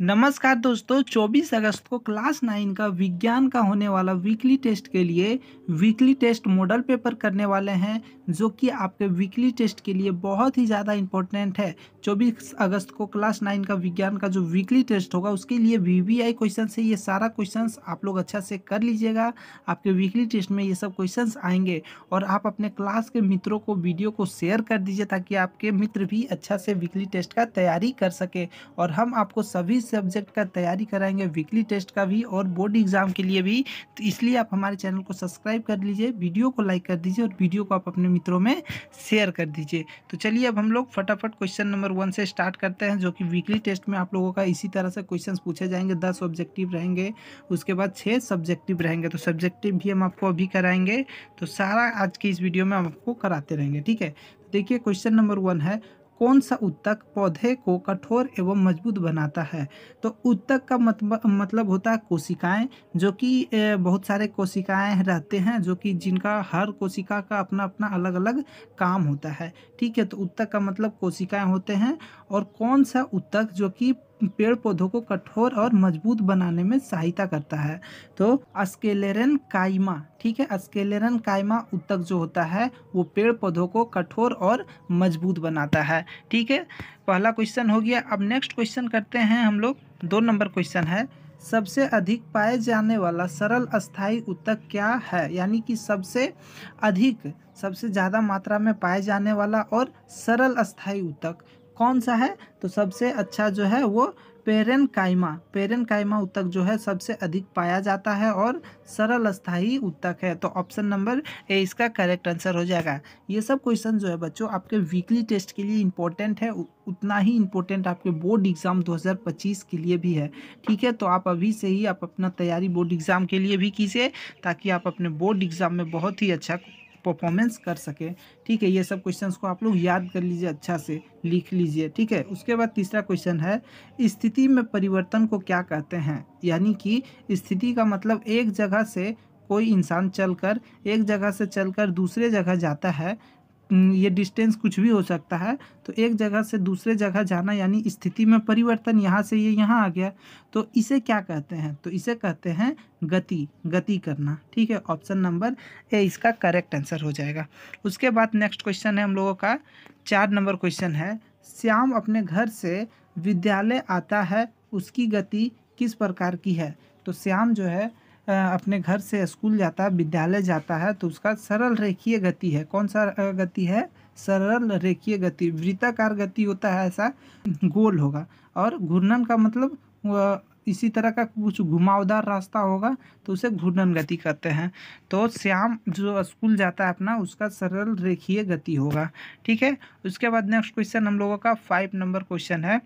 नमस्कार दोस्तों, 24 अगस्त को क्लास 9 का विज्ञान का होने वाला वीकली टेस्ट के लिए वीकली टेस्ट मॉडल पेपर करने वाले हैं, जो कि आपके वीकली टेस्ट के लिए बहुत ही ज़्यादा इम्पोर्टेंट है। 24 अगस्त को क्लास 9 का विज्ञान का जो वीकली टेस्ट होगा उसके लिए वीवीआई क्वेश्चन है। ये सारा क्वेश्चंस आप लोग अच्छा से कर लीजिएगा। आपके वीकली टेस्ट में ये सब क्वेश्चंस आएंगे और आप अपने क्लास के मित्रों को वीडियो को शेयर कर दीजिए ताकि आपके मित्र भी अच्छा से वीकली टेस्ट का तैयारी कर सके। और हम आपको सभी सब्जेक्ट का तैयारी कराएंगे, वीकली टेस्ट का भी और बोर्ड एग्जाम के लिए भी। तो इसलिए आप हमारे चैनल को सब्सक्राइब कर लीजिए, वीडियो को लाइक कर दीजिए और वीडियो को आप अपने मित्रों में शेयर कर दीजिए। तो चलिए अब हम लोग फटाफट क्वेश्चन नंबर 1 से स्टार्ट करते हैं, जो कि वीकली टेस्ट में आप लोगों का इसी तरह से क्वेश्चंस पूछे जाएंगे। 10 ऑब्जेक्टिव रहेंगे, उसके बाद 6 सब्जेक्टिव रहेंगे। तो सब्जेक्टिव भी हम आपको अभी कराएंगे, तो सारा आज की इस वीडियो में हम आपको कराते रहेंगे, ठीक है। देखिए क्वेश्चन नंबर 1 है, कौन सा उत्तक पौधे को कठोर एवं मजबूत बनाता है। तो उत्तक का मतलब होता है कोशिकाएं, जो कि बहुत सारे कोशिकाएं रहते हैं, जो कि जिनका हर कोशिका का अपना अपना अलग अलग काम होता है, ठीक है। तो उत्तक का मतलब कोशिकाएं होते हैं। और कौन सा उत्तक जो कि पेड़ पौधों को कठोर और मजबूत बनाने में सहायता करता है। तो स्क्लेरन काइमा, ठीक है। स्क्लेरन काइमा उत्तक जो होता है वो पेड़ पौधों को कठोर और मजबूत बनाता है, ठीक है। पहला क्वेश्चन हो गया। अब नेक्स्ट क्वेश्चन करते हैं हम लोग। 2 नंबर क्वेश्चन है, सबसे अधिक पाए जाने वाला सरल अस्थाई उत्तक क्या है। यानी कि सबसे अधिक, सबसे ज़्यादा मात्रा में पाए जाने वाला और सरल अस्थाई उत्तक कौन सा है। तो सबसे अच्छा जो है वो पेरेनकाइमा उत्तक जो है सबसे अधिक पाया जाता है और सरल अस्थाई उत्तक है। तो ऑप्शन नंबर ए इसका करेक्ट आंसर हो जाएगा। ये सब क्वेश्चन जो है बच्चों आपके वीकली टेस्ट के लिए इम्पोर्टेंट है, उतना ही इम्पोर्टेंट आपके बोर्ड एग्जाम 2025 के लिए भी है, ठीक है। तो आप अभी से ही आप अपना तैयारी बोर्ड एग्जाम के लिए भी कीजिए, ताकि आप अपने बोर्ड एग्जाम में बहुत ही अच्छा परफॉर्मेंस कर सके, ठीक है। ये सब क्वेश्चंस को आप लोग याद कर लीजिए, अच्छा से लिख लीजिए, ठीक है। उसके बाद तीसरा क्वेश्चन है, स्थिति में परिवर्तन को क्या कहते हैं। यानी कि स्थिति का मतलब एक जगह से कोई इंसान चलकर, एक जगह से चलकर दूसरे जगह जाता है। ये डिस्टेंस कुछ भी हो सकता है। तो एक जगह से दूसरे जगह जाना यानी स्थिति में परिवर्तन, यहाँ से ये यहाँ आ गया, तो इसे क्या कहते हैं। तो इसे कहते हैं गति करना, ठीक है। ऑप्शन नंबर ए इसका करेक्ट आंसर हो जाएगा। उसके बाद नेक्स्ट क्वेश्चन है हम लोगों का 4 नंबर क्वेश्चन है, श्याम अपने घर से विद्यालय आता है, उसकी गति किस प्रकार की है। तो श्याम जो है अपने घर से स्कूल जाता है, विद्यालय जाता है, तो उसका सरल रेखीय गति है। कौन सा गति है। सरल रेखीय गति। वृत्ताकार गति होता है ऐसा, गोल होगा। और घूर्णन का मतलब इसी तरह का कुछ घुमावदार रास्ता होगा, तो उसे घूर्णन गति कहते हैं। तो श्याम जो स्कूल जाता है अपना, उसका सरल रेखीय गति होगा, ठीक है। उसके बाद नेक्स्ट क्वेश्चन हम लोगों का 5 नंबर क्वेश्चन है,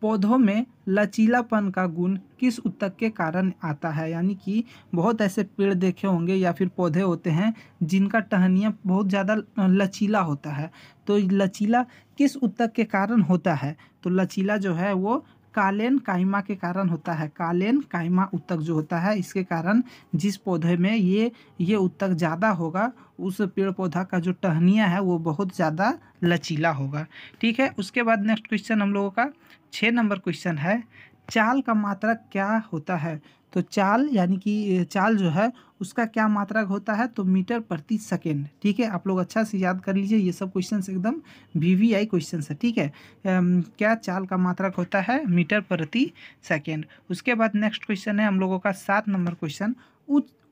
पौधों में लचीलापन का गुण किस उत्तक के कारण आता है। यानी कि बहुत ऐसे पेड़ देखे होंगे या फिर पौधे होते हैं जिनका टहनियाँ बहुत ज़्यादा लचीला होता है। तो लचीला किस उत्तक के कारण होता है। तो लचीला जो है वो कालेन काइमा के कारण होता है। कालेन काइमा उत्तक जो होता है, इसके कारण जिस पौधे में ये उत्तक ज़्यादा होगा, उस पेड़ पौधा का जो टहनियाँ है वो बहुत ज़्यादा लचीला होगा, ठीक है। उसके बाद नेक्स्ट क्वेश्चन हम लोगों का 6 नंबर क्वेश्चन है, चाल का मात्रक क्या होता है। तो चाल यानी कि चाल जो है उसका क्या मात्रक होता है। तो मीटर प्रति सेकेंड, ठीक है। आप लोग अच्छा से याद कर लीजिए, ये सब क्वेश्चन एकदम वीवीआई क्वेश्चन है, ठीक है। क्या चाल का मात्रक होता है, मीटर प्रति सेकेंड। उसके बाद नेक्स्ट क्वेश्चन है हम लोगों का 7 नंबर क्वेश्चन,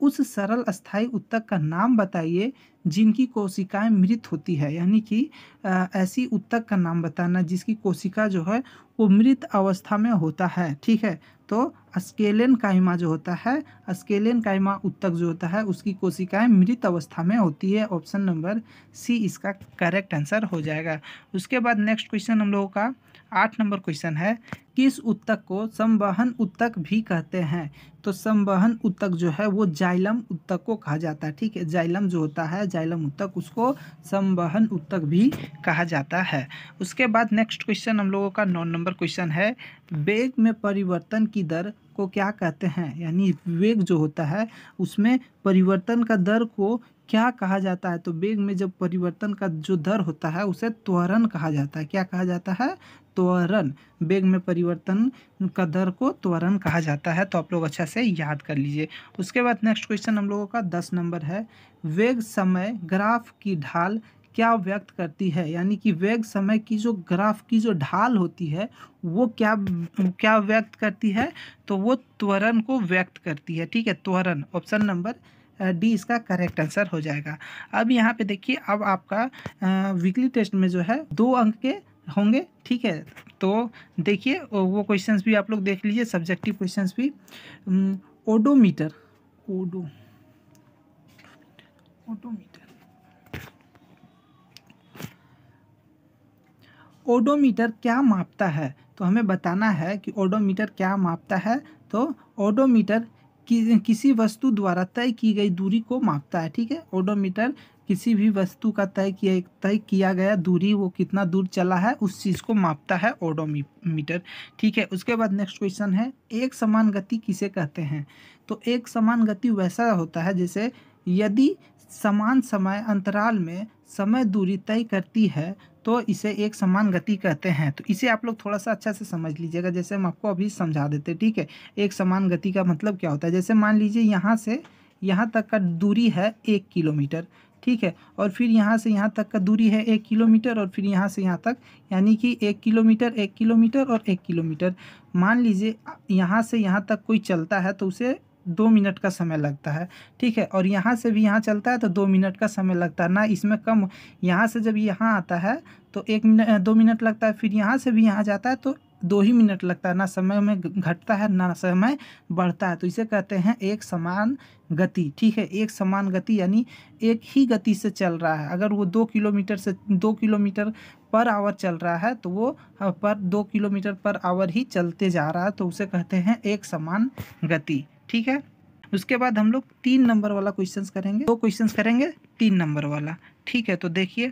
उस सरल अस्थाई उत्तक का नाम बताइए जिनकी कोशिकाएं मृत होती है। यानी कि ऐसी उत्तक का नाम बताना जिसकी कोशिका जो है वो मृत अवस्था में होता है, ठीक है। तो स्क्लेरन काइमा जो होता है, स्क्लेरन काइमा उत्तक जो होता है उसकी कोशिकाएं मृत अवस्था में होती है। ऑप्शन नंबर सी इसका करेक्ट आंसर हो जाएगा। उसके बाद नेक्स्ट क्वेश्चन हम लोगों का 8 नंबर क्वेश्चन है, किस उत्तक को संवहन उत्तक भी कहते हैं। तो संवहन उत्तक जो है वो जाइलम उत्तक को कहा जाता है, ठीक है। जाइलम जो होता है, जाइलम उत्तक, उसको संवहन उत्तक भी कहा जाता है। उसके बाद नेक्स्ट क्वेश्चन हम लोगों का 9 नंबर क्वेश्चन है, वेग में परिवर्तन की दर को क्या कहते हैं, यानी वेग जो होता है उसमें परिवर्तन का दर को क्या कहा जाता है। तो वेग में जब परिवर्तन का जो दर होता है उसे त्वरण कहा जाता है। क्या कहा जाता है? त्वरण। वेग में परिवर्तन का दर को त्वरण कहा जाता है। तो आप लोग अच्छा से याद कर लीजिए। उसके बाद नेक्स्ट क्वेश्चन हम लोगों का 10 नंबर है, वेग समय ग्राफ की ढाल क्या व्यक्त करती है। यानी कि वेग समय की जो ग्राफ की जो ढाल होती है वो क्या क्या व्यक्त करती है। तो वो त्वरण को व्यक्त करती है। ठीक है, त्वरण। ऑप्शन नंबर डी इसका करेक्ट आंसर हो जाएगा। अब यहाँ पे देखिए, अब आपका वीकली टेस्ट में जो है 2 अंक के होंगे। ठीक है, तो देखिए वो क्वेश्चंस भी आप लोग देख लीजिए, सब्जेक्टिव क्वेश्चंस भी। ओडोमीटर, ओडोमीटर ओडोमीटर क्या मापता है। तो हमें बताना है कि ओडोमीटर क्या मापता है। तो ओडोमीटर किसी वस्तु द्वारा तय की गई दूरी को मापता है। ठीक है, ओडोमीटर किसी भी वस्तु का तय किया गया दूरी, वो कितना दूर चला है उस चीज़ को मापता है ओडोमीटर। ठीक है, उसके बाद नेक्स्ट क्वेश्चन है, एक समान गति किसे कहते हैं। तो एक समान गति वैसा होता है जैसे यदि समान समय अंतराल में समय दूरी तय करती है तो इसे एक समान गति कहते हैं। तो इसे आप लोग थोड़ा सा अच्छा से समझ लीजिएगा, जैसे हम आपको अभी समझा देते। ठीक है, एक समान गति का मतलब क्या होता है। जैसे मान लीजिए यहाँ से यहाँ तक का दूरी है 1 किलोमीटर। ठीक है, और फिर यहाँ से यहाँ तक का दूरी है 1 किलोमीटर, और फिर यहाँ से यहाँ तक, यानी कि 1 किलोमीटर 1 किलोमीटर और 1 किलोमीटर। मान लीजिए यहाँ से यहाँ तक कोई चलता है तो उसे 2 मिनट का समय लगता है। ठीक है, और यहाँ से भी यहाँ चलता है तो 2 मिनट का समय लगता है ना, इसमें कम। यहाँ से जब यहाँ आता है तो 2 मिनट लगता है, फिर यहाँ से भी यहाँ जाता है तो 2 ही मिनट लगता है ना, समय में घटता है ना समय बढ़ता है। तो इसे कहते हैं एक समान गति। ठीक है, एक समान गति यानी एक ही गति से चल रहा है। अगर वो 2 किलोमीटर पर आवर चल रहा है तो वो पर 2 किलोमीटर पर आवर ही चलते जा रहा है, तो उसे कहते हैं एक समान गति। ठीक है, उसके बाद हम लोग 3 नंबर वाला क्वेश्चंस करेंगे, 2 क्वेश्चंस करेंगे 3 नंबर वाला। ठीक है, तो देखिए,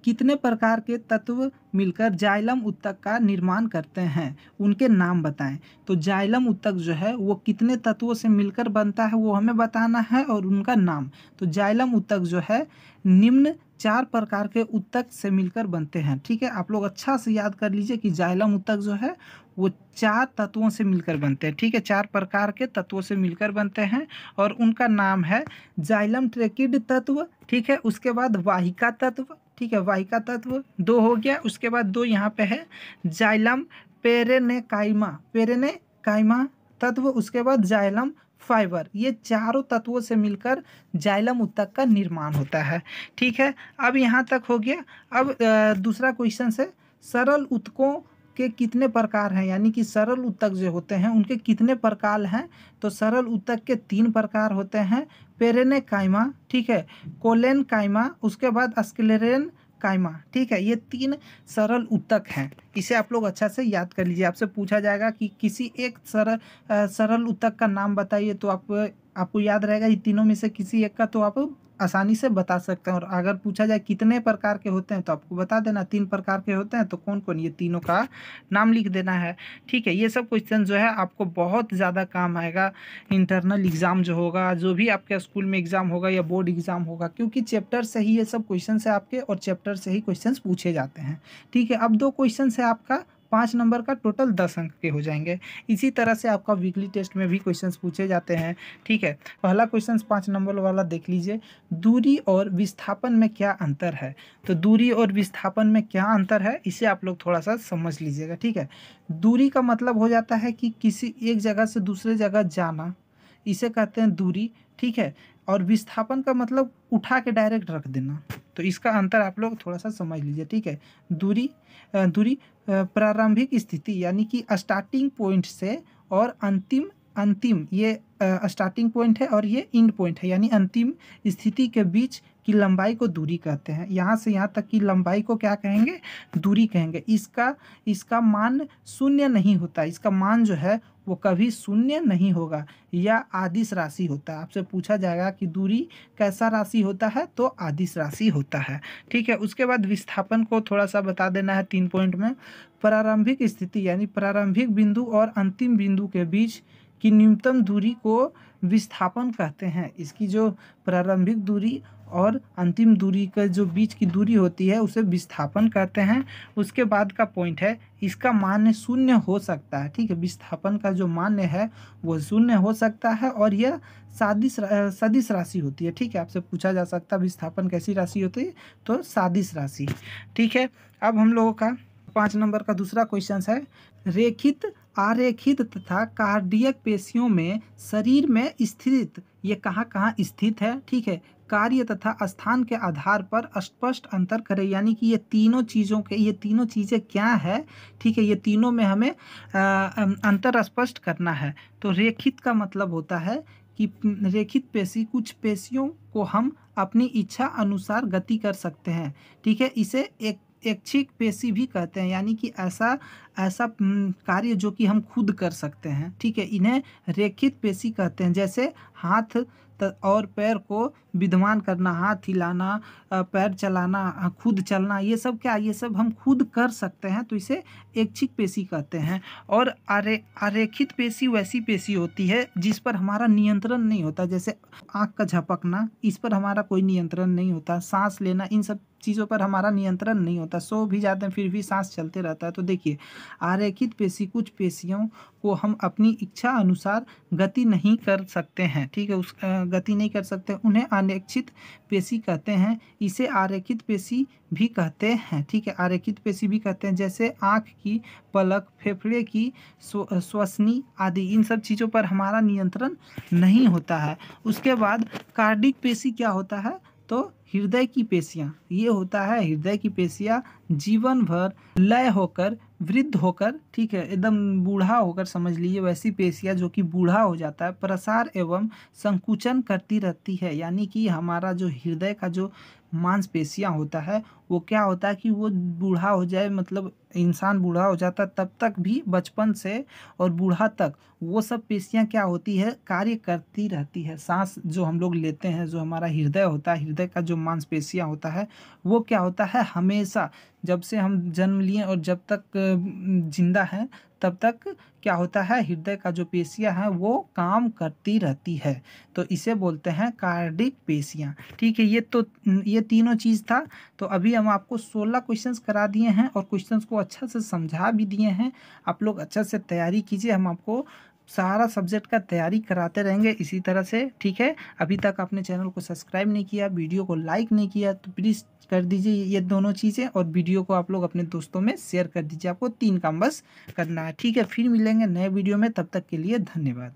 कितने प्रकार के तत्व मिलकर जाइलम उत्तक का निर्माण करते हैं, उनके नाम बताएं। तो जाइलम उत्तक जो है वो कितने तत्वों से मिलकर बनता है वो हमें बताना है, और उनका नाम। तो जाइलम उत्तक जो है निम्न 4 प्रकार के उत्तक से मिलकर बनते हैं। ठीक है, आप लोग अच्छा से याद कर लीजिए कि जाइलम उत्तक जो है वो 4 तत्वों से मिलकर बनते हैं। ठीक है, 4 प्रकार के तत्वों से मिलकर बनते हैं, और उनका नाम है जाइलम ट्रेकिड तत्व। ठीक है, उसके बाद वाहिका तत्व। ठीक है, वाहिका तत्व 2 हो गया। उसके बाद 2 यहाँ पे है जाइलम पेरेनेकाइमा तत्व। उसके बाद जाइलम फाइबर। ये चारों तत्वों से मिलकर जाइलम उत्तक का निर्माण होता है। ठीक है, अब यहाँ तक हो गया। अब दूसरा क्वेश्चन है, सरल उत्तकों के कितने प्रकार हैं, यानी कि सरल उत्तक जो होते हैं उनके कितने प्रकार हैं। तो सरल उत्तक के 3 प्रकार होते हैं, पेरेनेकाइमा, ठीक है, कोलेनकाइमा, उसके बाद स्क्लेरेन काइमा। ठीक है, ये 3 सरल उत्तक हैं। इसे आप लोग अच्छा से याद कर लीजिए। आपसे पूछा जाएगा कि किसी एक सरल उत्तक का नाम बताइए, तो आपको याद रहेगा ये तीनों में से किसी एक का, तो आप आसानी से बता सकते हैं। और अगर पूछा जाए कितने प्रकार के होते हैं तो आपको बता देना 3 प्रकार के होते हैं, तो कौन कौन, ये तीनों का नाम लिख देना है। ठीक है, ये सब क्वेश्चन जो है आपको बहुत ज़्यादा काम आएगा इंटरनल एग्ज़ाम जो होगा, जो भी आपके स्कूल में एग्ज़ाम होगा या बोर्ड एग्ज़ाम होगा, क्योंकि चैप्टर से ही ये सब क्वेश्चन है आपके, और चैप्टर से ही क्वेश्चन पूछे जाते हैं। ठीक है, अब 2 क्वेश्चन है आपका 5 नंबर का, टोटल 10 अंक के हो जाएंगे। इसी तरह से आपका वीकली टेस्ट में भी क्वेश्चंस पूछे जाते हैं। ठीक है, पहला क्वेश्चन 5 नंबर वाला देख लीजिए, दूरी और विस्थापन में क्या अंतर है। तो दूरी और विस्थापन में क्या अंतर है, इसे आप लोग थोड़ा सा समझ लीजिएगा। ठीक है, दूरी का मतलब हो जाता है कि किसी एक जगह से दूसरे जगह जाना, इसे कहते हैं दूरी। ठीक है, और विस्थापन का मतलब उठा के डायरेक्ट रख देना। तो इसका अंतर आप लोग थोड़ा सा समझ लीजिए। ठीक है, दूरी प्रारंभिक स्थिति यानी कि स्टार्टिंग पॉइंट से और अंतिम ये स्टार्टिंग पॉइंट है, और ये एंड पॉइंट है, यानी अंतिम स्थिति के बीच की लंबाई को दूरी कहते हैं। यहाँ से यहाँ तक की लंबाई को क्या कहेंगे, दूरी कहेंगे। इसका मान शून्य नहीं होता, इसका मान जो है वो कभी शून्य नहीं होगा, या आदिश राशि होता है। आपसे पूछा जाएगा कि दूरी कैसा राशि होता है, तो आदिश राशि होता है। ठीक है, उसके बाद विस्थापन को थोड़ा सा बता देना है 3 पॉइंट में। प्रारंभिक स्थिति यानी प्रारंभिक बिंदु और अंतिम बिंदु के बीच की न्यूनतम दूरी को विस्थापन कहते हैं। इसकी जो प्रारंभिक दूरी और अंतिम दूरी का जो बीच की दूरी होती है उसे विस्थापन कहते हैं। उसके बाद का पॉइंट है, इसका मान शून्य हो सकता है। ठीक है, विस्थापन का जो मान है वो शून्य हो सकता है और यह सदिश राशि होती है। ठीक है, आपसे पूछा जा सकता है विस्थापन कैसी राशि होती है, तो सदिश राशि। ठीक है, अब हम लोगों का 5 नंबर का दूसरा क्वेश्चन है, रेखित, आरेखित तथा कार्डियक पेशियों में शरीर में स्थित ये कहाँ कहाँ स्थित है। ठीक है, कार्य तथा स्थान के आधार पर स्पष्ट अंतर करें, यानी कि ये तीनों चीज़ें क्या है। ठीक है, ये तीनों में हमें अंतर स्पष्ट करना है। तो रेखित का मतलब होता है कि रेखित पेशी, कुछ पेशियों को हम अपनी इच्छा अनुसार गति कर सकते हैं। ठीक है, इसे एक ऐच्छिक पेशी भी कहते हैं, यानी कि ऐसा कार्य जो कि हम खुद कर सकते हैं। ठीक है, इन्हें रेखित पेशी कहते हैं। जैसे हाथ और पैर को विद्यमान करना, हाथ हिलाना, पैर चलाना, खुद चलना, ये सब हम खुद कर सकते हैं, तो इसे ऐच्छिक पेशी कहते हैं। और आरेखित पेशी वैसी पेशी होती है जिस पर हमारा नियंत्रण नहीं होता। जैसे आँख का झपकना, इस पर हमारा कोई नियंत्रण नहीं होता। सांस लेना, इन सब चीज़ों पर हमारा नियंत्रण नहीं होता। सो भी जाते हैं फिर भी सांस चलते रहता है। तो देखिए, आरेखित पेशी, कुछ पेशियों को हम अपनी इच्छा अनुसार गति नहीं कर सकते हैं। ठीक है, गति नहीं कर सकते, उन्हें अनैच्छिक पेशी कहते हैं। इसे आरेखित पेशी भी कहते हैं। ठीक है, आरेखित पेशी भी कहते हैं। जैसे आँख की पलक, फेफड़े की श्वसनी आदि, इन सब चीज़ों पर हमारा नियंत्रण नहीं होता है। उसके बाद कार्डिक पेशी क्या होता है, तो हृदय की पेशियाँ, ये होता है हृदय की पेशियाँ जीवन भर लय होकर, वृद्ध होकर, ठीक है, एकदम बूढ़ा होकर समझ लीजिए, वैसी पेशियाँ जो कि बूढ़ा हो जाता है, प्रसार एवं संकुचन करती रहती है। यानी कि हमारा जो हृदय का जो मांसपेशियाँ होता है वो क्या होता है कि वो बूढ़ा हो जाए, मतलब इंसान बूढ़ा हो जाता है तब तक भी, बचपन से और बूढ़ा तक वो सब पेशियाँ क्या होती है, कार्य करती रहती है। सांस जो हम लोग लेते हैं, जो हमारा हृदय होता है, हृदय का जो मांसपेशियाँ होता है वो क्या होता है, हमेशा जब से हम जन्म लिए और जब तक जिंदा हैं तब तक क्या होता है, हृदय का जो पेशियाँ हैं वो काम करती रहती है। तो इसे बोलते हैं कार्डिक पेशियाँ। ठीक है, ये तीनों चीज़ था। तो अभी हम आपको 16 क्वेश्चंस करा दिए हैं और क्वेश्चंस को अच्छा से समझा भी दिए हैं। आप लोग अच्छा से तैयारी कीजिए, हम आपको सारा सब्जेक्ट का तैयारी कराते रहेंगे इसी तरह से। ठीक है, अभी तक आपने चैनल को सब्सक्राइब नहीं किया, वीडियो को लाइक नहीं किया, तो प्लीज़ कर दीजिए ये दोनों चीज़ें, और वीडियो को आप लोग अपने दोस्तों में शेयर कर दीजिए। आपको 3 काम बस करना है। ठीक है, फिर मिलेंगे नए वीडियो में, तब तक के लिए धन्यवाद।